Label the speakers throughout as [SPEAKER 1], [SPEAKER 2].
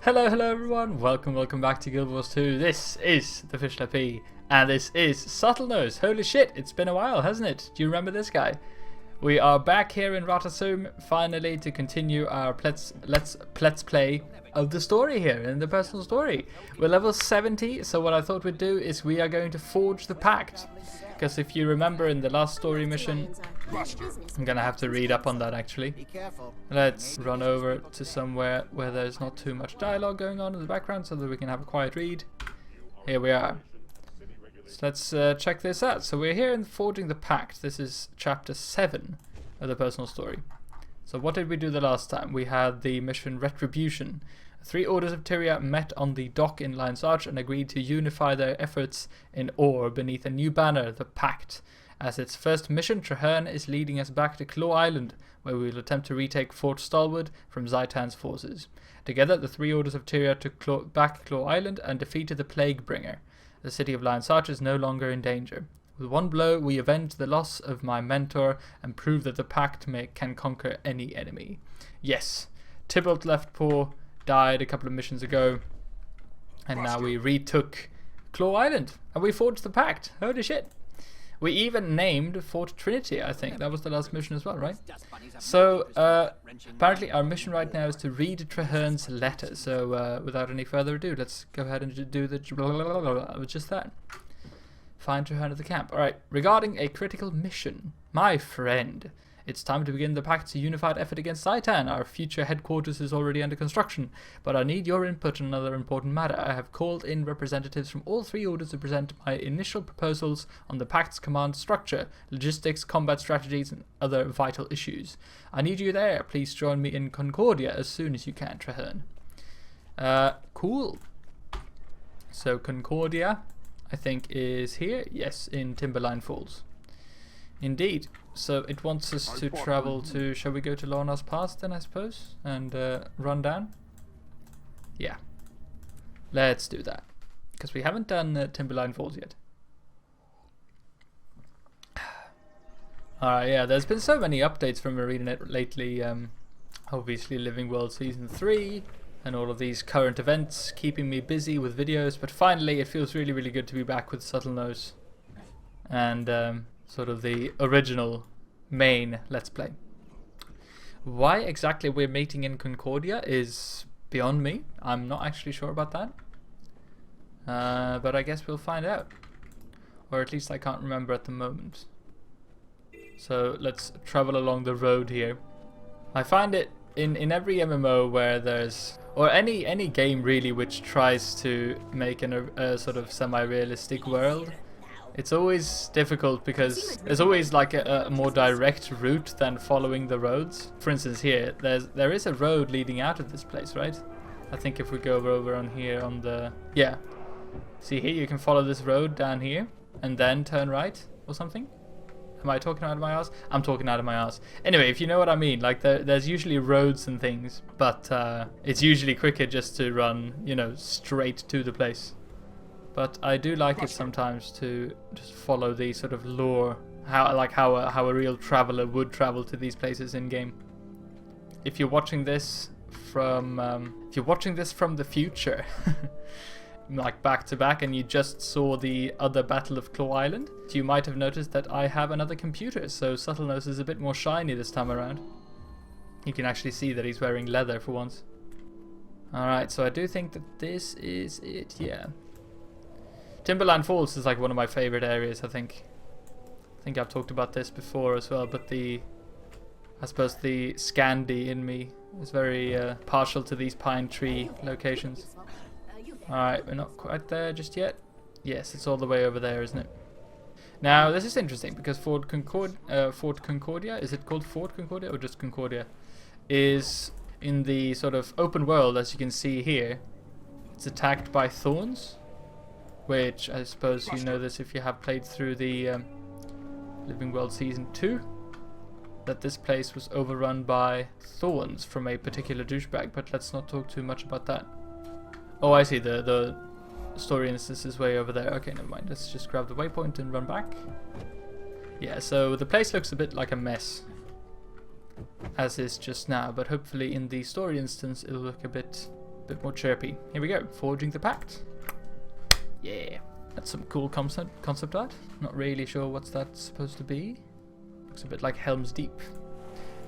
[SPEAKER 1] Hello everyone, welcome back to Guild Wars 2. This is the Slappee, and this is Subtlenose. Holy shit, it's been a while, hasn't it? Do you remember this guy? We are back here in Rotasum, finally, to continue our let's play of the story here, in the personal story. We're level 70, so what I thought we'd do is we are going to forge the Pact. Because if you remember in the last story mission, I'm gonna have to read up on that actually. Let's run over to somewhere where there's not too much dialogue going on in the background so that we can have a quiet read. Here we are. So let's check this out. So we're here in Forging the Pact. This is chapter 7 of the personal story. So what did we do the last time? We had the mission Retribution. 3 orders of Tyria met on the dock in Lion's Arch and agreed to unify their efforts in ore beneath a new banner, the Pact. As its first mission, Trahearne is leading us back to Claw Island, where we will attempt to retake Fort Stalwart from Zhaitan's forces. Together, the 3 orders of Tyria took back Claw Island and defeated the Plague Bringer. The city of Lion's Arch is no longer in danger. With one blow, we avenge the loss of my mentor and prove that the Pact can conquer any enemy. Yes, Tybalt Leftpaw died a couple of missions ago, and now we retook Claw Island, and we forged the Pact. Holy shit. We even named Fort Trinity, I think. That was the last mission as well, right? So, apparently our mission right now is to read Trahearne's letter. So, without any further ado, let's go ahead and do the just that. Find Trahearne at the camp. Alright, regarding a critical mission. My friend, it's time to begin the Pact's unified effort against Zhaitan. Our future headquarters is already under construction, but I need your input on another important matter. I have called in representatives from all 3 orders to present my initial proposals on the Pact's command structure, logistics, combat strategies, and other vital issues. I need you there. Please join me in Concordia as soon as you can, Trahearne. Cool. So Concordia, I think, is here. Yes, in Timberline Falls. Indeed. So it wants us to travel to, shall we go to Lorna's Pass then, I suppose, and run down? Yeah. Let's do that. Because we haven't done Timberline Falls yet. Alright, yeah, there's been so many updates from ArenaNet lately. Obviously Living World Season 3 and all of these current events keeping me busy with videos, but finally it feels really good to be back with Subtlenose. And sort of the original main Let's Play. Why exactly we're meeting in Concordia is beyond me. I'm not actually sure about that. But I guess we'll find out. Or at least I can't remember at the moment. So let's travel along the road here. I find it in every MMO where there's, or any game really which tries to make a sort of semi-realistic world, it's always difficult because there's always like a more direct route than following the roads. For instance, here there is a road leading out of this place, right? I think if we go over on here on the, yeah, see here, you can follow this road down here and then turn right or something. Am I talking out of my ass? I'm talking out of my ass. Anyway, if you know what I mean, like there's usually roads and things, but it's usually quicker just to run, you know, straight to the place. But I do like it sometimes to just follow the sort of lore, how a real traveler would travel to these places in game. If you're watching this from the future, like back to back, and you just saw the other Battle of Claw Island, you might have noticed that I have another computer, so Subtlenose is a bit more shiny this time around. You can actually see that he's wearing leather for once. Alright, so I do think that this is it, yeah. Timberline Falls is like one of my favorite areas, I think. I think I've talked about this before as well, but I suppose the Scandi in me is very partial to these pine tree locations. Alright, we're not quite there just yet. Yes, it's all the way over there, isn't it? Now, this is interesting because Fort Concordia, is it called Fort Concordia or just Concordia? Is in the sort of open world, as you can see here. It's attacked by thorns. Which, I suppose you know this if you have played through the Living World Season 2, that this place was overrun by thorns from a particular douchebag, but let's not talk too much about that. Oh, I see, the story instance is way over there. Okay, never mind, let's just grab the waypoint and run back. Yeah, so the place looks a bit like a mess, as is just now, but hopefully in the story instance it'll look a bit bit more chirpy. Here we go, forging the Pact. Yeah, that's some cool concept art. Not really sure what's that supposed to be. Looks a bit like Helm's Deep.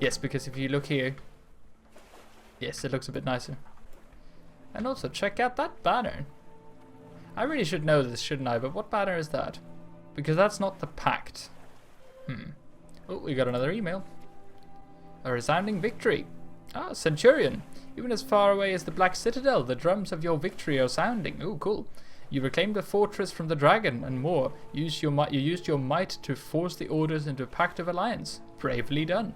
[SPEAKER 1] Yes, because if you look here, yes, it looks a bit nicer. And also, check out that banner. I really should know this, shouldn't I? But what banner is that? Because that's not the Pact. Oh, we got another email. A resounding victory. Ah, Centurion. Even as far away as the Black Citadel, the drums of your victory are sounding. Oh, cool. You reclaimed the fortress from the dragon and more. You used your might to force the orders into a pact of alliance. Bravely done.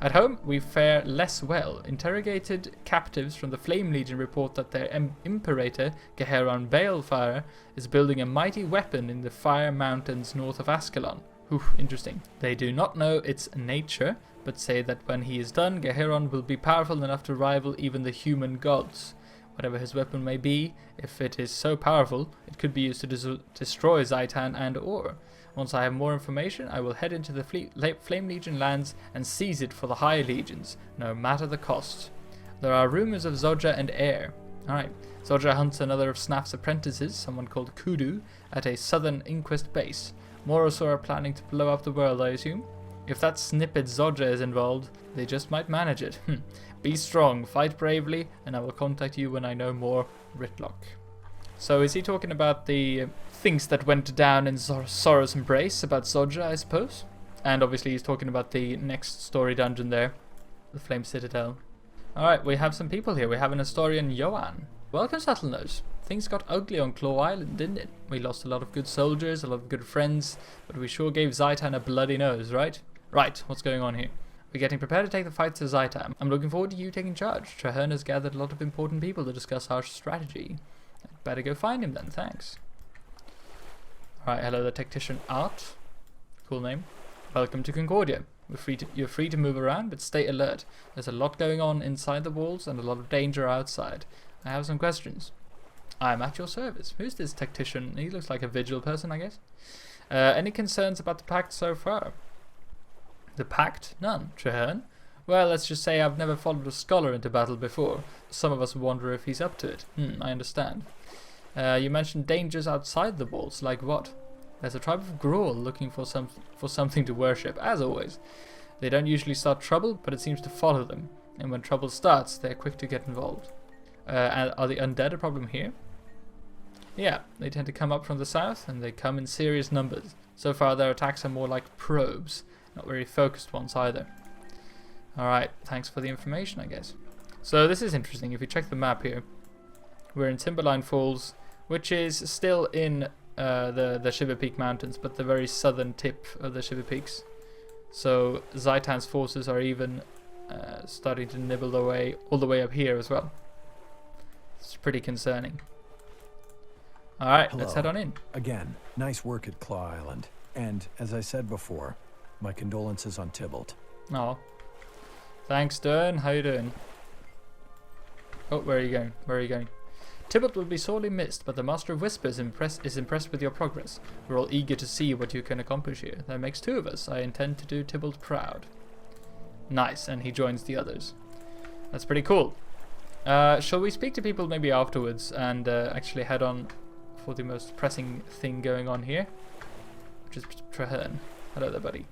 [SPEAKER 1] At home, we fare less well. Interrogated captives from the Flame Legion report that their Imperator, Trahearne Balefire, is building a mighty weapon in the Fire Mountains north of Ascalon. Interesting. They do not know its nature, but say that when he is done, Trahearne will be powerful enough to rival even the human gods. Whatever his weapon may be, if it is so powerful, it could be used to destroy Zhaitan and Or. Once I have more information, I will head into the Flame Legion lands and seize it for the High Legions, no matter the cost. There are rumors of Zodja and Air. Alright, Zodja hunts another of Snaf's apprentices, someone called Kudu, at a southern Inquest base. Morosor are planning to blow up the world, I assume. If that snippet Zodja is involved, they just might manage it. Be strong, fight bravely, and I will contact you when I know more. Ritlock. So is he talking about the things that went down in Sorrow's Embrace, about Zodja, I suppose? And obviously he's talking about the next story dungeon there, the Flame Citadel. Alright, we have some people here. We have an historian, Johan. Welcome, Subtlenose. Things got ugly on Claw Island, didn't it? We lost a lot of good soldiers, a lot of good friends, but we sure gave Zhaitan a bloody nose, right? Right, what's going on here? We're getting prepared to take the fight to Zhaitan. I'm looking forward to you taking charge. Trahearne has gathered a lot of important people to discuss our strategy. I'd better go find him then, thanks. Alright, hello the tactician Art. Cool name. Welcome to Concordia. You're free to move around, but stay alert. There's a lot going on inside the walls and a lot of danger outside. I have some questions. I'm at your service. Who's this tactician? He looks like a vigil person, I guess. Any concerns about the Pact so far? The Pact? None. Trahearne? Well, let's just say I've never followed a scholar into battle before. Some of us wonder if he's up to it. I understand. You mentioned dangers outside the walls, like what? There's a tribe of Grawl looking for something to worship, as always. They don't usually start trouble, but it seems to follow them. And when trouble starts, they're quick to get involved. And are the undead a problem here? Yeah, they tend to come up from the south, and they come in serious numbers. So far their attacks are more like probes, not very focused ones either. Alright, thanks for the information, I guess. So this is interesting. If you check the map here, we're in Timberline Falls, which is still in the Shiver Peak Mountains, but the very southern tip of the Shiver Peaks. So Zhaitan's forces are even starting to nibble their way all the way up here as well. It's pretty concerning. Alright, let's head on in.
[SPEAKER 2] Again, nice work at Claw Island. And, as I said before, my condolences on Tybalt.
[SPEAKER 1] Oh. Thanks, Dern. How you doing? Oh, where are you going? Where are you going? Tybalt will be sorely missed, but the Master of Whispers is impressed with your progress. We're all eager to see what you can accomplish here. That makes two of us. I intend to do Tybalt proud. Nice, and he joins the others. That's pretty cool. Shall we speak to people maybe afterwards and actually head on for the most pressing thing going on here, which is Trahearne. Hello there, buddy.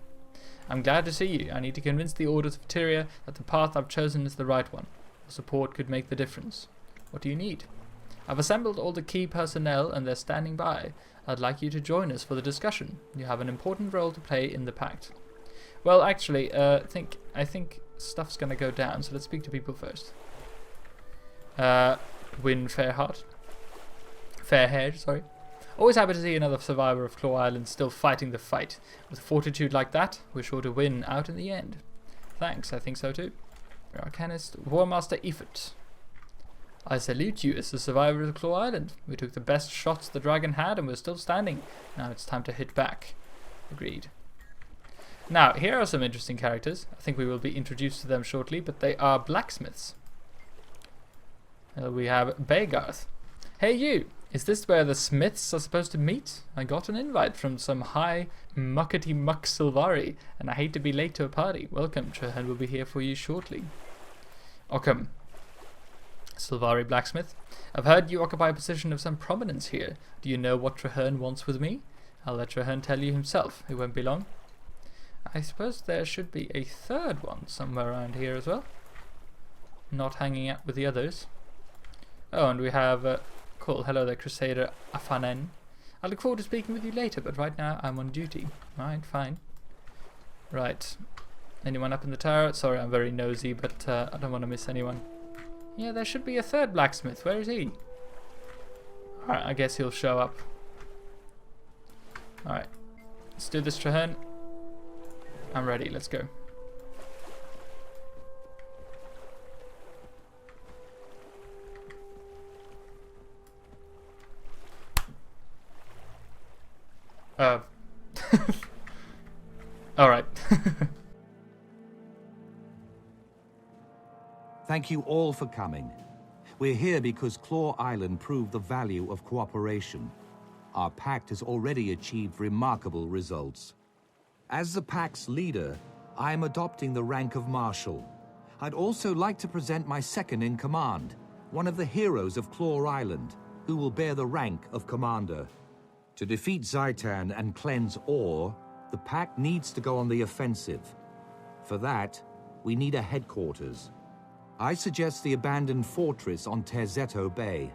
[SPEAKER 1] I'm glad to see you. I need to convince the Orders of Tyria that the path I've chosen is the right one. Your support could make the difference. What do you need? I've assembled all the key personnel and they're standing by. I'd like you to join us for the discussion. You have an important role to play in the Pact. Well, actually, I think stuff's gonna go down, so let's speak to people first. Fairhaired, sorry. Always happy to see another survivor of Claw Island still fighting the fight. With fortitude like that, we're sure to win out in the end. Thanks, I think so too. Arcanist, Warmaster Ifrit. I salute you as the survivor of Claw Island. We took the best shots the dragon had and we're still standing. Now it's time to hit back. Agreed. Now, here are some interesting characters. I think we will be introduced to them shortly, but they are blacksmiths. We have Baygarth. Hey you! Is this where the smiths are supposed to meet? I got an invite from some high muckety muck Silvari, and I hate to be late to a party. Welcome, Trahearne will be here for you shortly. Ockham. Sylvari blacksmith. I've heard you occupy a position of some prominence here. Do you know what Trahearne wants with me? I'll let Trahearne tell you himself. It won't be long. I suppose there should be a third one somewhere around here as well. Not hanging out with the others. Oh, and we have... cool. Hello there, Crusader Afanen. I look forward to speaking with you later, but right now I'm on duty. Alright, fine. Right. Anyone up in the tower? Sorry, I'm very nosy, but I don't want to miss anyone. Yeah, there should be a third blacksmith. Where is he? Alright, I guess he'll show up. Alright. Let's do this, Trahearne. I'm ready. Let's go. Alright.
[SPEAKER 3] Thank you all for coming. We're here because Claw Island proved the value of cooperation. Our pact has already achieved remarkable results. As the Pact's leader, I am adopting the rank of Marshal. I'd also like to present my second-in-command, one of the heroes of Claw Island, who will bear the rank of Commander. To defeat Zhaitan and cleanse Ore, the Pact needs to go on the offensive. For that, we need a headquarters. I suggest the abandoned fortress on Terzetto Bay.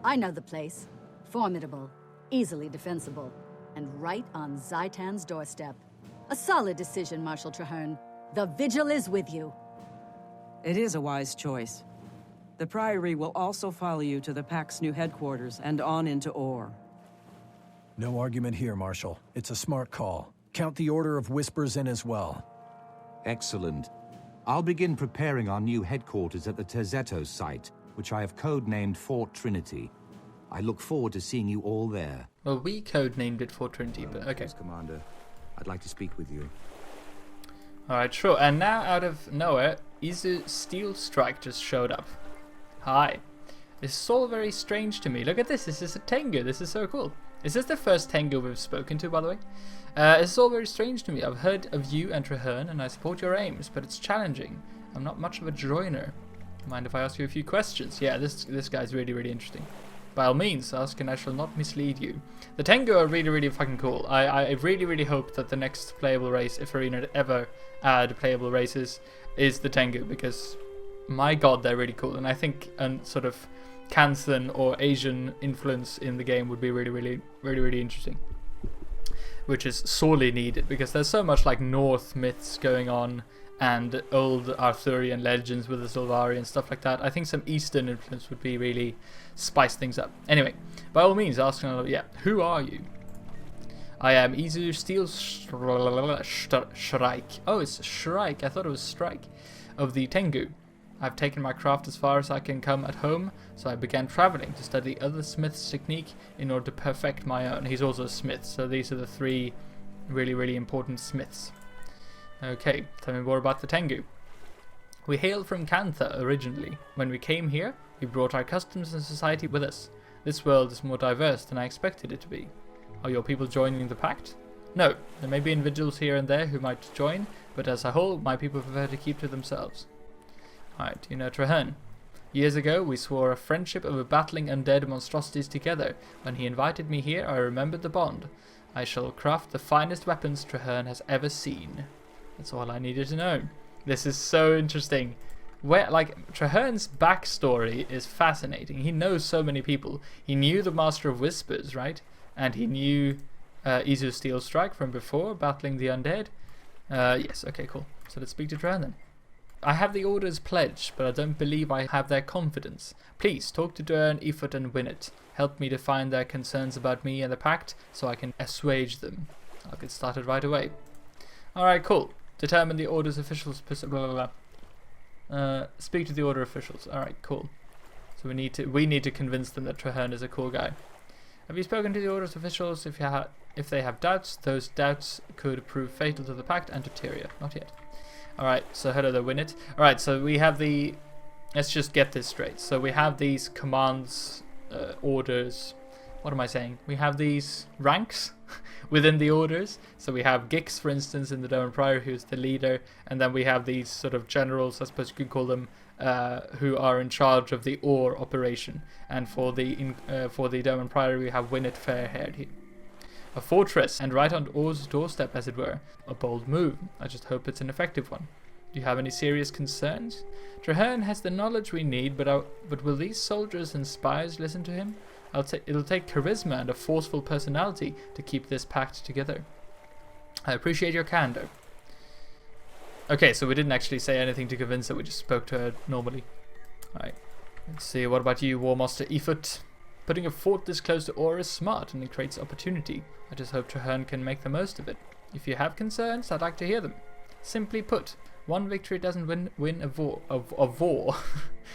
[SPEAKER 4] I know the place. Formidable, easily defensible, and right on Zhaitan's doorstep. A solid decision, Marshal Trahearne. The Vigil is with you.
[SPEAKER 5] It is a wise choice. The Priory will also follow you to the Pact's new headquarters and on into Ore.
[SPEAKER 2] No argument here, Marshal. It's a smart call. Count the Order of Whispers in as well.
[SPEAKER 3] Excellent. I'll begin preparing our new headquarters at the Terzetto site, which I have codenamed Fort Trinity. I look forward to seeing you all there.
[SPEAKER 1] Well, we codenamed it Fort Trinity, but okay.
[SPEAKER 3] Yes, Commander. I'd like to speak with you.
[SPEAKER 1] Alright, sure. And now, out of nowhere, Izu Steel Strike just showed up. Hi. This is all very strange to me. Look at this. This is a Tengu. This is so cool. Is this the first Tengu we've spoken to, by the way? This is all very strange to me. I've heard of you and Trahearne, and I support your aims, but it's challenging. I'm not much of a joiner. Mind if I ask you a few questions? Yeah, this guy's really, really interesting. By all means, ask and I shall not mislead you. The Tengu are really, really fucking cool. I really, really hope that the next playable race, if Arena ever add playable races, is the Tengu, because my god, they're really cool. And I think sort of Kansan or Asian influence in the game would be really, really, really, really interesting. Which is sorely needed, because there's so much like North myths going on and old Arthurian legends with the Sylvari and stuff like that. I think some Eastern influence would be really spice things up. Anyway, by all means, ask another. Yeah, who are you? I am Izu Steel Shrike. Oh, it's Shrike. I thought it was Strike. Of the Tengu. I've taken my craft as far as I can come at home, so I began traveling to study other smiths' technique in order to perfect my own. He's also a smith, so these are the three really, really important smiths. Okay, tell me more about the Tengu. We hail from Kantha originally. When we came here, we brought our customs and society with us. This world is more diverse than I expected it to be. Are your people joining the Pact? No, there may be individuals here and there who might join, but as a whole, my people prefer to keep to themselves. Alright, you know Trahearne. Years ago, we swore a friendship over battling undead monstrosities together. When he invited me here, I remembered the bond. I shall craft the finest weapons Trahearne has ever seen. That's all I needed to know. This is so interesting. Trahearne's backstory is fascinating. He knows so many people. He knew the Master of Whispers, right? And he knew Izu Steel Strike from before, battling the undead. Yes, okay, cool. So let's speak to Trahearne then. I have the Order's pledge, but I don't believe I have their confidence. Please, talk to Trahearne, Ifut and Winnet. Help me define their concerns about me and the Pact, so I can assuage them. I'll get started right away. Alright, cool. Determine the Order's officials... blah, blah, blah. Speak to the Order officials. Alright, cool. So we need to convince them that Trahearne is a cool guy. Have you spoken to the Order's officials? If they have doubts, those doubts could prove fatal to the Pact and to Tyria. Not yet. Alright, so hello there, Winnet. Alright, so we have the... Let's just get this straight. So we have these commands, orders... What am I saying? We have these ranks within the orders. So we have Gix, for instance, in the Doman Prior, who's the leader. And then we have these sort of generals, I suppose you could call them, who are in charge of the ore operation, and for the Doman Priory we have Winnet Fairhaired here. A fortress, and right on Or's doorstep, as it were. A bold move. I just hope it's an effective one. Do you have any serious concerns? Trahearne has the knowledge we need, but will these soldiers and spies listen to him? It'll take charisma and a forceful personality to keep this pact together. I appreciate your candor. Okay, so we didn't actually say anything to convince her, we just spoke to her normally. Alright, let's see, what about you, War Master Efoot? Putting a fort this close to Or is smart, and it creates opportunity. I just hope Trahearne can make the most of it. If you have concerns, I'd like to hear them. Simply put, one victory doesn't win a war.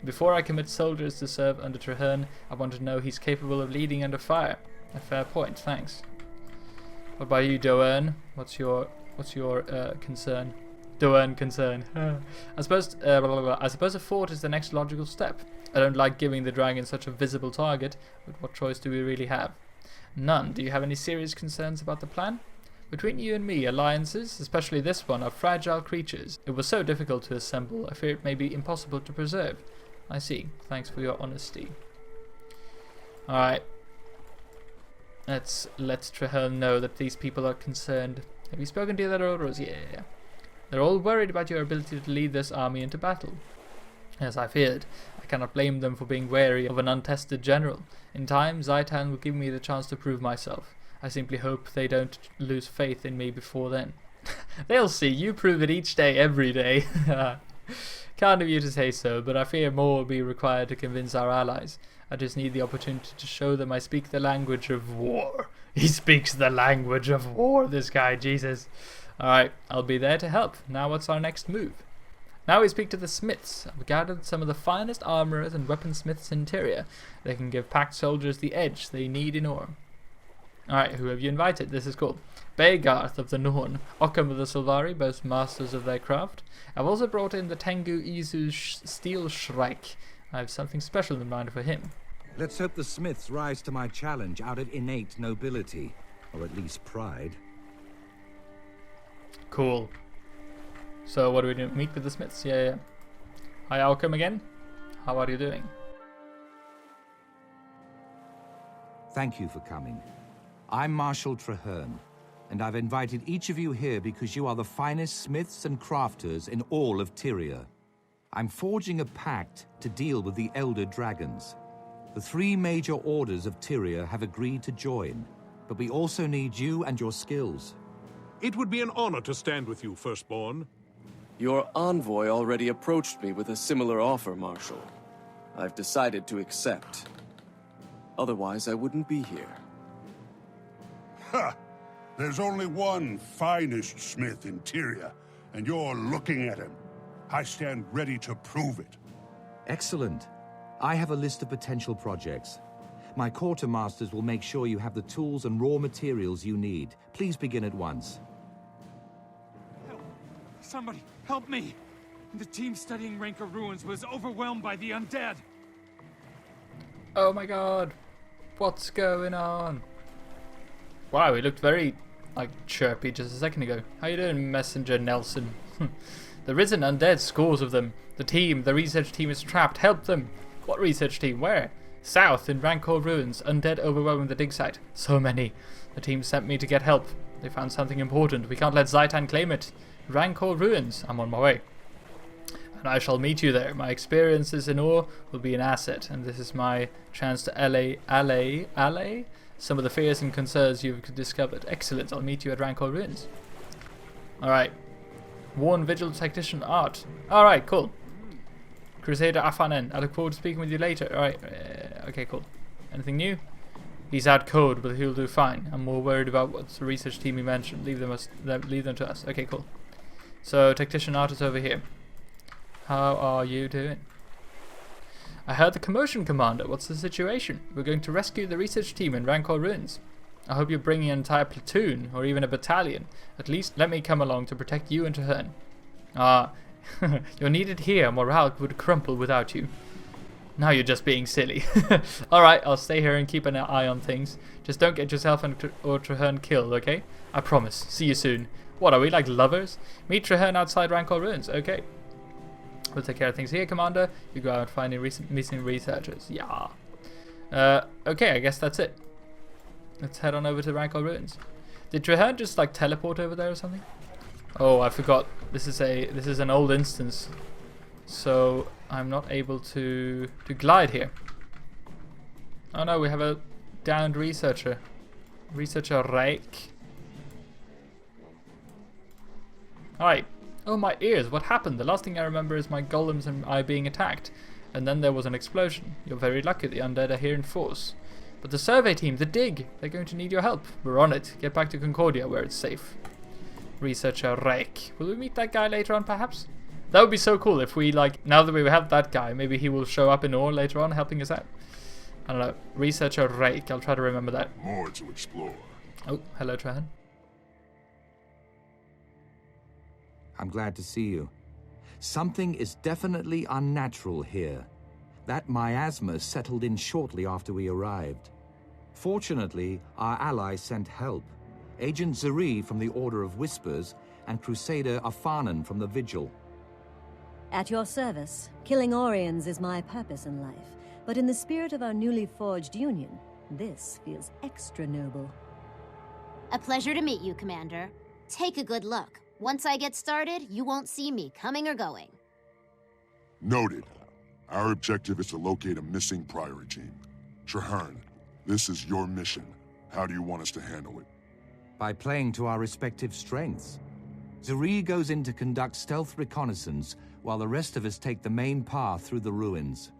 [SPEAKER 1] Before I commit soldiers to serve under Trahearne, I want to know he's capable of leading under fire. A fair point, thanks. What about you, Doern? What's your concern? Doern concern. I suppose a fort is the next logical step. I don't like giving the dragon such a visible target, but what choice do we really have? None. Do you have any serious concerns about the plan? Between you and me, alliances, especially this one, are fragile creatures. It was so difficult to assemble, I fear it may be impossible to preserve. I see. Thanks for your honesty. Alright. Let's let Trahearne know that these people are concerned. Have you spoken to the other orders? Yeah. They're all worried about your ability to lead this army into battle. As I feared, I cannot blame them for being wary of an untested general. In time, Zhaitan will give me the chance to prove myself. I simply hope they don't lose faith in me before then. They'll see, you prove it each day, every day. Kind of you to say so, but I fear more will be required to convince our allies. I just need the opportunity to show them I speak the language of war. He speaks the language of war, this guy, Jesus. Alright, I'll be there to help. Now what's our next move? Now we speak to the smiths. I've gathered some of the finest armourers and weaponsmiths in Tyria. They can give Pact soldiers the edge they need in Orm. Alright, who have you invited? This is cool. Begarth of the Norn, Occam of the Sylvari, both masters of their craft. I've also brought in the Tengu Izu Steel Shrike. I have something special in mind for him.
[SPEAKER 3] Let's hope the smiths rise to my challenge out of innate nobility, or at least pride.
[SPEAKER 1] Cool. So what do we do? Meet with the smiths? Yeah. Hi, Occam again. How are you doing?
[SPEAKER 3] Thank you for coming. I'm Marshal Trahearne, and I've invited each of you here because you are the finest smiths and crafters in all of Tyria. I'm forging a pact to deal with the Elder Dragons. The 3 major orders of Tyria have agreed to join, but we also need you and your skills.
[SPEAKER 6] It would be an honor to stand with you, Firstborn.
[SPEAKER 7] Your envoy already approached me with a similar offer, Marshal. I've decided to accept. Otherwise, I wouldn't be here.
[SPEAKER 8] Ha! There's only one finest smith in Tyria, and you're looking at him. I stand ready to prove it.
[SPEAKER 3] Excellent. I have a list of potential projects. My quartermasters will make sure you have the tools and raw materials you need. Please begin at once.
[SPEAKER 9] Help! Somebody, help me! The team studying Rancor ruins was overwhelmed by the undead.
[SPEAKER 1] Oh my god. What's going on? Wow, he looked very, chirpy just a second ago. How you doing, Messenger Nelson? The risen undead, scores of them. The research team is trapped. Help them! What research team? Where? South, in Rancor ruins. Undead overwhelming the dig site. So many. The team sent me to get help. They found something important. We can't let Zhaitan claim it. Rancor ruins. I'm on my way. And I shall meet you there. My experiences in Ur will be an asset, and this is my chance to allay some of the fears and concerns you've discovered. Excellent. I'll meet you at Rancor ruins. Alright. Worn Vigil Tactician Art. Alright, cool. Crusader Afanen. I look forward to speaking with you later. Alright. Okay, cool. Anything new? He's out code, but he'll do fine. I'm more worried about what the research team you mentioned. Leave them to us. Okay, cool. So, Tactician Art is over here. How are you doing? I heard the commotion, Commander. What's the situation? We're going to rescue the research team in Rancor ruins. I hope you're bringing an entire platoon, or even a battalion. At least let me come along to protect you and Trahearne. Ah, you're needed here. Morale would crumple without you. Now you're just being silly. Alright, I'll stay here and keep an eye on things. Just don't get yourself or Trahearne killed, okay? I promise. See you soon. What, are we like lovers? Meet Trahearne outside Rancor ruins. Okay. We'll take care of things here, Commander. You go out finding missing researchers. Yeah. Okay, I guess that's it. Let's head on over to Rancor Ruins. Did Trahearne just like teleport over there or something? Oh, I forgot. This is an old instance, so I'm not able to glide here. Oh no, we have a downed researcher. Researcher Rake. Alright. Oh, my ears. What happened? The last thing I remember is my golems and I being attacked. And then there was an explosion. You're very lucky the undead are here in force. But the survey team, the dig, they're going to need your help. We're on it. Get back to Concordia where it's safe. Researcher Rake. Will we meet that guy later on, perhaps? That would be so cool if we, like, now that we have that guy, maybe he will show up in Ore later on helping us out. I don't know. Researcher Rake. I'll try to remember that.
[SPEAKER 8] More to explore.
[SPEAKER 1] Oh, hello, Trahearne.
[SPEAKER 3] I'm glad to see you. Something is definitely unnatural here. That miasma settled in shortly after we arrived. Fortunately, our ally sent help. Agent Zuri from the Order of Whispers and Crusader Afanan from the Vigil.
[SPEAKER 10] At your service. Killing Orions is my purpose in life. But in the spirit of our newly forged union, this feels extra noble.
[SPEAKER 11] A pleasure to meet you, Commander. Take a good look. Once I get started, you won't see me coming or going.
[SPEAKER 8] Noted. Our objective is to locate a missing Priory team. Trahearne, this is your mission. How do you want us to handle it?
[SPEAKER 3] By playing to our respective strengths. Zuri goes in to conduct stealth reconnaissance, while the rest of us take the main path through the ruins.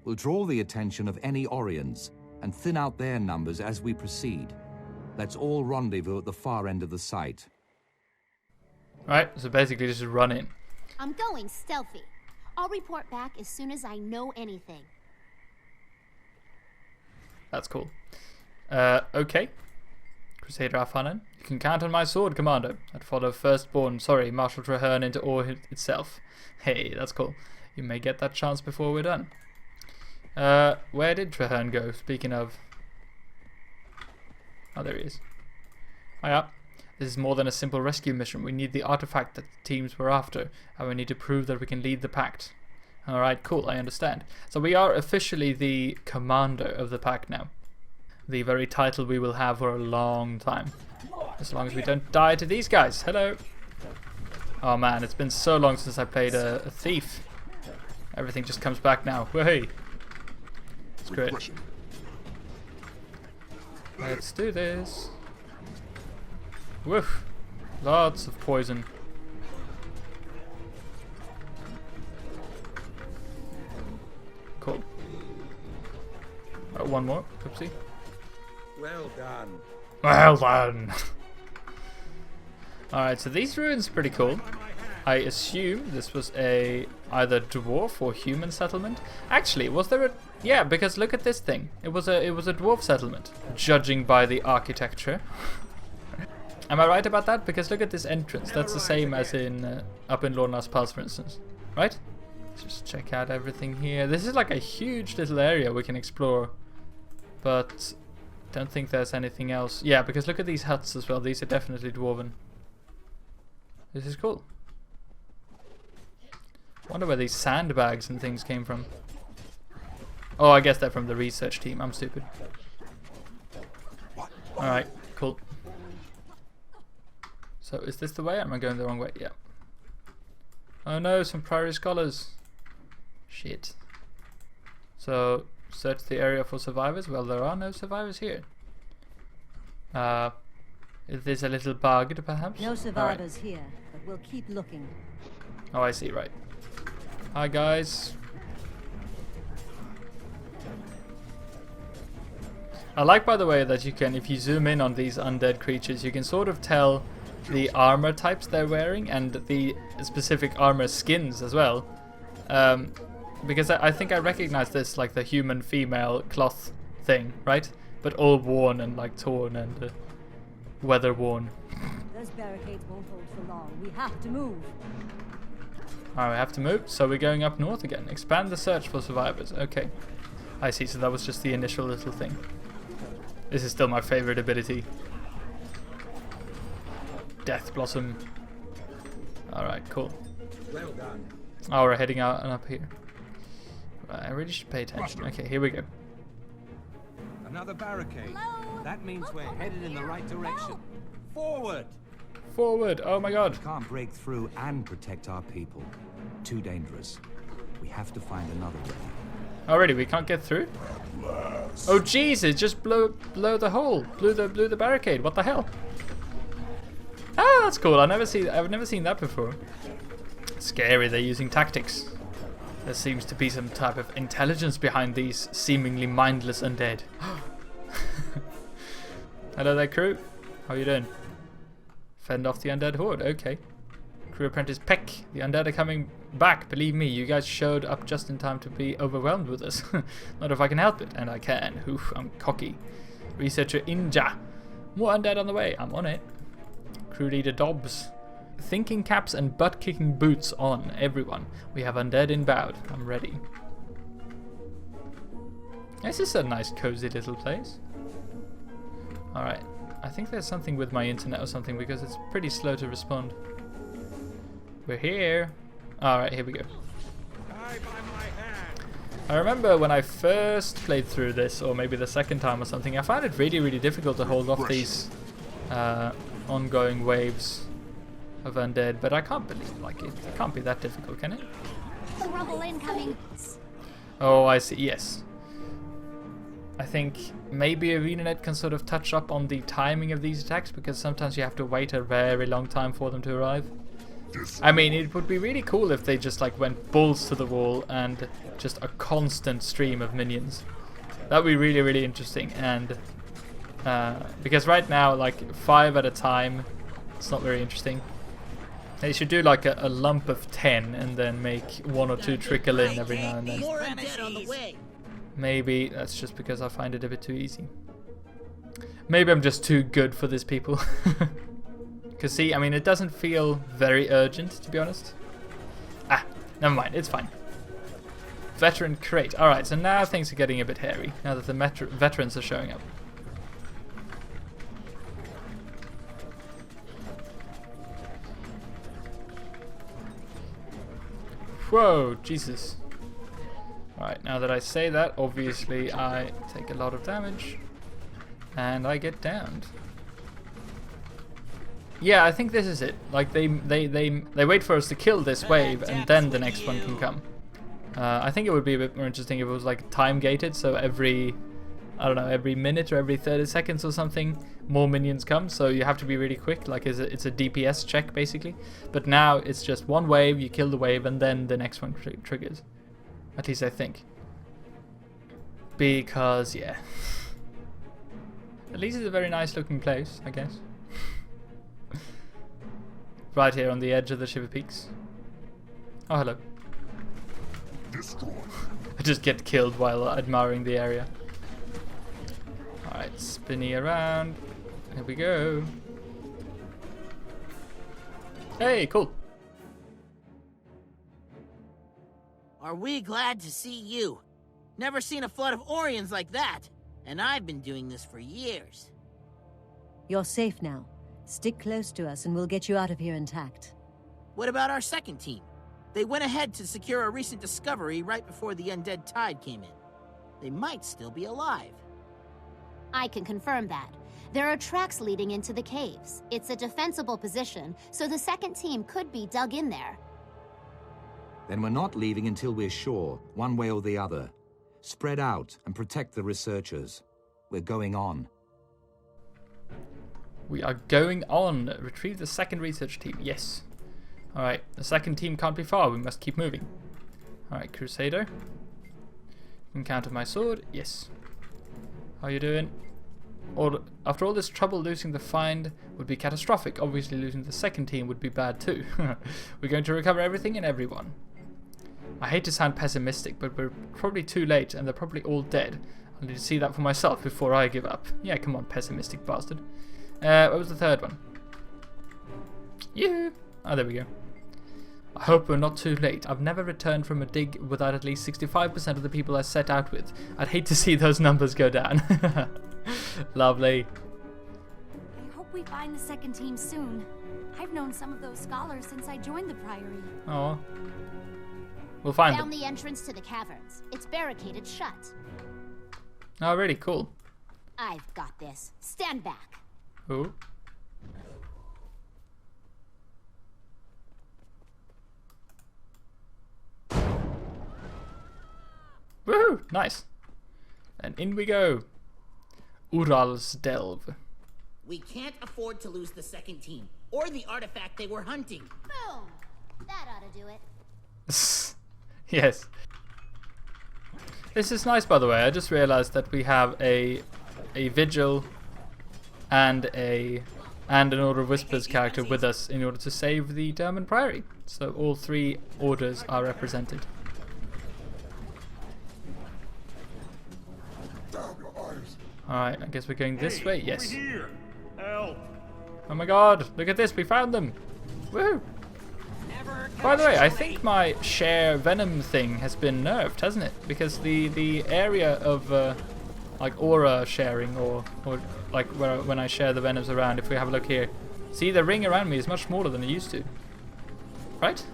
[SPEAKER 3] We'll draw the attention of any Orions, and thin out their numbers as we proceed. Let's all rendezvous at the far end of the site.
[SPEAKER 1] Right, so basically just run in.
[SPEAKER 11] I'm going stealthy. I'll report back as soon as I know anything.
[SPEAKER 1] That's cool. Okay. Crusader Afanan. You can count on my sword, Commander. I'd follow Firstborn, Marshal Trahearne into Ore itself. Hey, that's cool. You may get that chance before we're done. Where did Trahearne go, speaking of? Oh, there he is. Oh, yeah. This is more than a simple rescue mission. We need the artifact that the teams were after, and we need to prove that we can lead the Pact. Alright, cool, I understand. So we are officially the commander of the Pact now. The very title we will have for a long time. As long as we don't die to these guys. Hello. Oh man, it's been so long since I played a thief. Everything just comes back now. Hey. It's great. Let's do this. Woof. Lots of poison. Cool. One more. Oopsie.
[SPEAKER 3] Well done.
[SPEAKER 1] Well done. Alright, so these ruins are pretty cool. I assume this was a either dwarf or human settlement. Actually, was there a... Yeah, because look at this thing. It was a dwarf settlement, judging by the architecture. Am I right about that? Because look at this entrance. That's the same as in up in Lorna's Pass, for instance. Right? Let's just check out everything here. This is like a huge little area we can explore. But don't think there's anything else. Yeah, because look at these huts as well. These are definitely dwarven. This is cool. Wonder where these sandbags and things came from. Oh, I guess they're from the research team. I'm stupid. Alright, cool. So is this the way? Am I going the wrong way? Yeah. Oh no, some Priory scholars. Shit. So, search the area for survivors. Well, there are no survivors here. Is this a little bugged, perhaps?
[SPEAKER 10] No survivors here, but we'll keep looking.
[SPEAKER 1] Oh, I see, right. Hi, guys. I like, by the way, that you can, if you zoom in on these undead creatures, you can sort of tell the armor types they're wearing and the specific armor skins as well. Because I think I recognize this, like the human female cloth thing, right? But all worn and like torn and weather worn.
[SPEAKER 10] Those barricades won't hold for long. We have to move.
[SPEAKER 1] Alright, we have to move, so we're going up north again. Expand the search for survivors. Okay. I see, so that was just the initial little thing. This is still my favorite ability. Death Blossom. Alright, cool.
[SPEAKER 3] Well done.
[SPEAKER 1] Oh, we're heading out and up here. Right, I really should pay attention. Okay, here we go.
[SPEAKER 3] Another barricade. That means we're headed in the right direction. Forward!
[SPEAKER 1] Forward! Oh my god.
[SPEAKER 3] We can't break through and protect our people. Too dangerous. We have to find another way.
[SPEAKER 1] Already, we can't get through? Oh jeez, it just blew the hole. Blew the barricade. What the hell? Ah, that's cool. I've never seen that before. Scary, they're using tactics. There seems to be some type of intelligence behind these seemingly mindless undead. Hello there, crew. How are you doing? Fend off the undead horde. Okay. Crew apprentice Peck. The undead are coming back. Believe me, you guys showed up just in time to be overwhelmed with us. Not if I can help it, and I can. Oof, I'm cocky. Researcher Inja. More undead on the way. I'm on it. Crew leader Dobbs. Thinking caps and butt-kicking boots on, everyone. We have undead inbound. I'm ready. This is a nice cozy little place. Alright, I think there's something with my internet or something because it's pretty slow to respond. We're here. Alright, here we go. I remember when I first played through this, or maybe the second time or something, I found it really, really difficult to hold off these ongoing waves of undead, but I can't believe it can't be that difficult, can it?
[SPEAKER 11] Rumble incoming.
[SPEAKER 1] Oh, I see. Yes. I think maybe ArenaNet can sort of touch up on the timing of these attacks because sometimes you have to wait a very long time for them to arrive. I mean, it would be really cool if they just like went balls to the wall and just a constant stream of minions. That would be really, really interesting. And because right now, like 5 at a time, it's not very interesting. They should do like a lump of 10 and then make 1 or 2 trickle in every now and then. Maybe that's just because I find it a bit too easy. Maybe I'm just too good for these people. Because see, I mean, it doesn't feel very urgent, to be honest. Ah, never mind, it's fine. Veteran crate. Alright, so now things are getting a bit hairy, now that the veterans are showing up. Whoa, Jesus. Alright, now that I say that, obviously I take a lot of damage. And I get downed. Yeah, I think this is it. Like, they wait for us to kill this wave, and then the next one can come. I think it would be a bit more interesting if it was, like, time-gated, so every, I don't know, every minute or every 30 seconds or something, more minions come, so you have to be really quick, like it's a DPS check, basically. But now it's just one wave, you kill the wave, and then the next one triggers. At least I think. Because, yeah. At least it's a very nice looking place, I guess. Right here on the edge of the Shiver Peaks. Oh, hello. I just get killed while admiring the area. Alright, spinny around. Here we go. Hey, cool.
[SPEAKER 12] Are we glad to see you? Never seen a flood of Orions like that. And I've been doing this for years.
[SPEAKER 10] You're safe now. Stick close to us and we'll get you out of here intact.
[SPEAKER 12] What about our second team? They went ahead to secure a recent discovery right before the undead tide came in. They might still be alive.
[SPEAKER 11] I can confirm that. There are tracks leading into the caves. It's a defensible position, so the second team could be dug in there.
[SPEAKER 3] Then we're not leaving until we're sure, one way or the other. Spread out and protect the researchers. We're going on.
[SPEAKER 1] We are going on. Retrieve the second research team. Yes. Alright, the second team can't be far. We must keep moving. Alright, Crusader. Encounter my sword. Yes. How you doing? After all this trouble, losing the find would be catastrophic. Obviously, losing the second team would be bad too. We're going to recover everything and everyone. I hate to sound pessimistic, but we're probably too late and they're probably all dead. I need to see that for myself before I give up. Yeah, come on, pessimistic bastard. What was the third one? Yeah. Oh, there we go. I hope we're not too late. I've never returned from a dig without at least 65% of the people I set out with. I'd hate to see those numbers go down. Lovely.
[SPEAKER 13] I hope we find the second team soon. I've known some of those scholars since I joined the Priory.
[SPEAKER 1] Oh. We'll find
[SPEAKER 11] Found
[SPEAKER 1] them.
[SPEAKER 11] the entrance to the caverns. It's barricaded shut.
[SPEAKER 1] Oh, really? Cool.
[SPEAKER 11] I've got this. Stand back.
[SPEAKER 1] Ooh. Woohoo! Nice. And in we go. Ural's Delve.
[SPEAKER 12] We can't afford to lose the second team, or the artifact they were hunting.
[SPEAKER 11] Boom! That ought to do it.
[SPEAKER 1] Yes. This is nice, by the way. I just realized that we have a vigil and an Order of Whispers character with us in order to save the Derman Priory. So all three orders are represented. Alright, I guess we're going this way. Yes.
[SPEAKER 6] Over here. Help.
[SPEAKER 1] Oh my god, look at this, we found them. Woohoo! By the way, I think my share venom thing has been nerfed, hasn't it? Because the area of like aura sharing or like when I share the venoms around, if we have a look here, see the ring around me is much smaller than it used to. Right?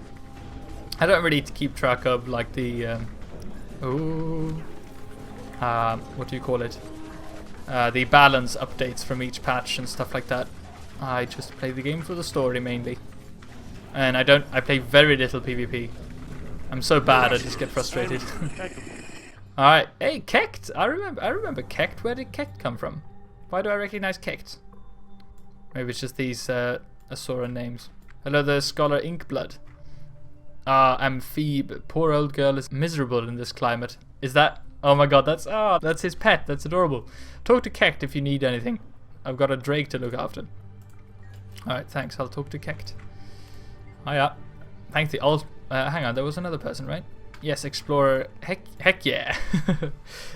[SPEAKER 1] I don't really keep track of like the what do you call it? The balance updates from each patch and stuff like that. I just play the game for the story mainly. And I play very little PvP. I'm so bad I just get frustrated. Alright, hey Kekt! I remember Kekt. Where did Kekt come from? Why do I recognize Kekt? Maybe it's just these Asura names. Hello there, Scholar Inkblood. Amphib. Poor old girl is miserable in this climate. Is that... Oh my god, that's his pet. That's adorable. Talk to Kekt if you need anything. I've got a drake to look after. Alright, thanks. I'll talk to Kekt. Hiya. Thanks the alt... hang on, there was another person, right? Yes, Explorer. Heck yeah.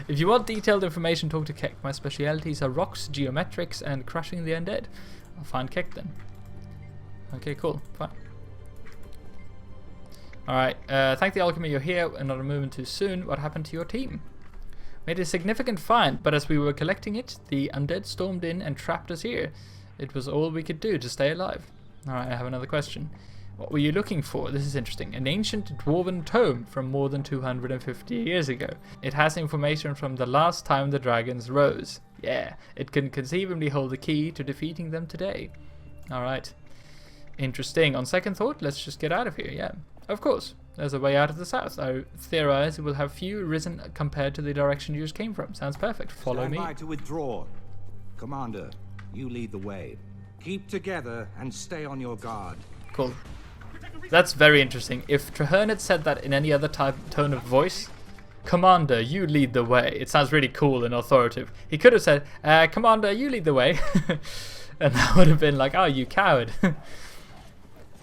[SPEAKER 1] If you want detailed information, talk to Kekt. My specialities are rocks, geometrics, and crushing the undead. I'll find Kekt then. Okay, cool. Fine. Alright, thank the alchemy you're here and not a movement too soon. What happened to your team? Made a significant find, but as we were collecting it, the undead stormed in and trapped us here. It was all we could do to stay alive. Alright, I have another question. What were you looking for? This is interesting. An ancient dwarven tome from more than 250 years ago. It has information from the last time the dragons rose. Yeah, it can conceivably hold the key to defeating them today. Alright. Interesting. On second thought, let's just get out of here, yeah. Of course. There's a way out of the south. I theorize it will have few risen compared to the direction you just came from. Sounds perfect. Follow me.
[SPEAKER 3] Stand by to withdraw. Commander, you lead the way. Keep together and stay on your guard.
[SPEAKER 1] Cool. That's very interesting. If Trahearne had said that in any other tone of voice, Commander, you lead the way. It sounds really cool and authoritative. He could have said, Commander, you lead the way. And that would have been like, oh, you coward.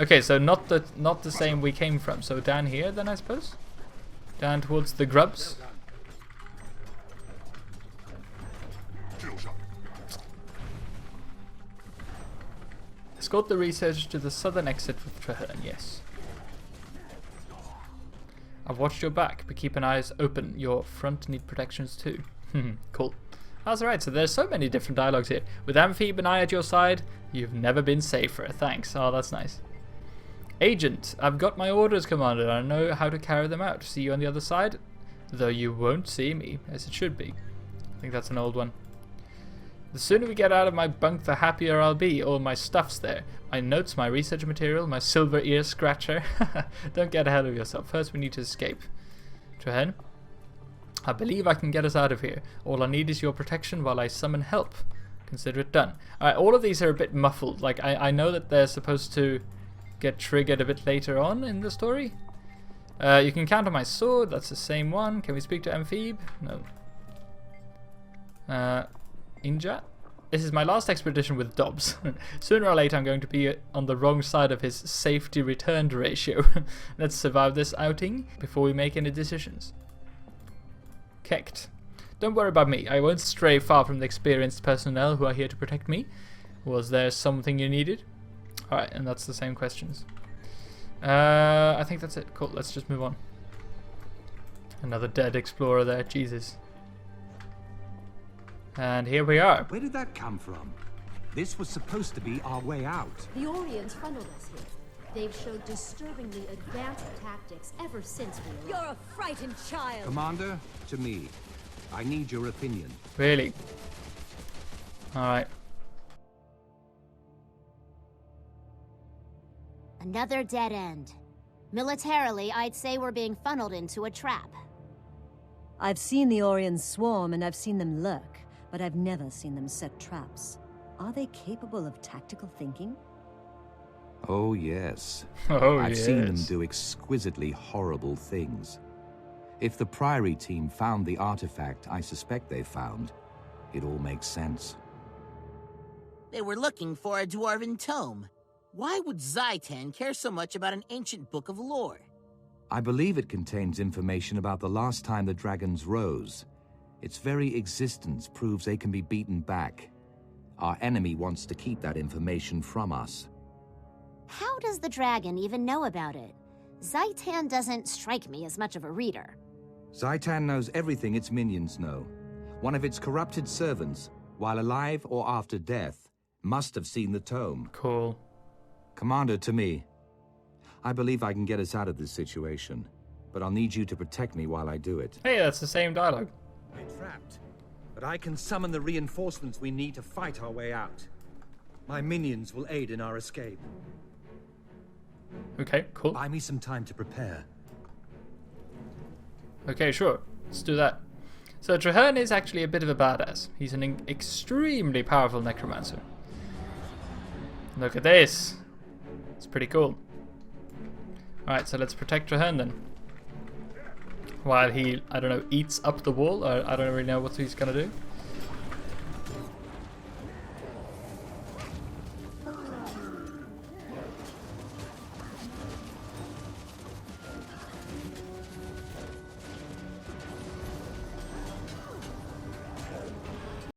[SPEAKER 1] Okay, so not the same we came from. So down here then, I suppose? Down towards the grubs? Escort the researchers to the southern exit with Trahearne, yes. I've watched your back, but keep an eye open. Your front need protections too. Cool. That's right, so there's so many different dialogues here. With Amphib and I at your side, you've never been safer. Thanks. Oh, that's nice. Agent, I've got my orders, Commander. I know how to carry them out. See you on the other side? Though you won't see me, as it should be. I think that's an old one. The sooner we get out of my bunk, the happier I'll be. All my stuff's there. My notes, my research material, my silver ear scratcher. Don't get ahead of yourself. First we need to escape. Trahearne, I believe I can get us out of here. All I need is your protection while I summon help. Consider it done. Alright, all of these are a bit muffled. Like, I know that they're supposed to get triggered a bit later on in the story. You can count on my sword. That's the same one. Can we speak to Amphib? No. Inja? This is my last expedition with Dobbs. Sooner or later I'm going to be on the wrong side of his safety returned ratio. Let's survive this outing before we make any decisions. Kekt. Don't worry about me. I won't stray far from the experienced personnel who are here to protect me. Was there something you needed? Alright, and that's the same questions. I think that's it. Cool, let's just move on. Another dead explorer there. Jesus. And here we are.
[SPEAKER 3] Where did that come from? This was supposed to be our way out.
[SPEAKER 13] The Orients funneled us here. They've showed disturbingly advanced tactics ever since we arrived.
[SPEAKER 10] You're a frightened child.
[SPEAKER 3] Commander, to me. I need your opinion.
[SPEAKER 1] Really? Alright.
[SPEAKER 11] Another dead end. Militarily, I'd say we're being funneled into a trap.
[SPEAKER 10] I've seen the Orions swarm and I've seen them lurk, but I've never seen them set traps. Are they capable of tactical thinking?
[SPEAKER 3] Oh, yes.
[SPEAKER 1] Oh,
[SPEAKER 3] I've
[SPEAKER 1] yes.
[SPEAKER 3] seen them do exquisitely horrible things. If the Priory team found the artifact I suspect they found, it all makes sense.
[SPEAKER 12] They were looking for a dwarven tome. Why would Zhaitan care so much about an ancient book of lore?
[SPEAKER 3] I believe it contains information about the last time the dragons rose. Its very existence proves they can be beaten back. Our enemy wants to keep that information from us.
[SPEAKER 11] How does the dragon even know about it? Zhaitan doesn't strike me as much of a reader.
[SPEAKER 3] Zhaitan knows everything its minions know. One of its corrupted servants, while alive or after death, must have seen the tome.
[SPEAKER 1] Cool.
[SPEAKER 3] Commander, to me. I believe I can get us out of this situation, but I'll need you to protect me while I do it.
[SPEAKER 1] Hey, that's the same dialogue.
[SPEAKER 14] We're trapped, but I can summon the reinforcements we need to fight our way out. My minions will aid in our escape.
[SPEAKER 1] Okay, cool.
[SPEAKER 14] Buy me some time to prepare.
[SPEAKER 1] Okay, sure. Let's do that. So Trahearne is actually a bit of a badass. He's an extremely powerful necromancer. Look at this. It's pretty cool. Alright, so let's protect Trahearne then. While he, I don't know, eats up the wall, or I don't really know what he's gonna do.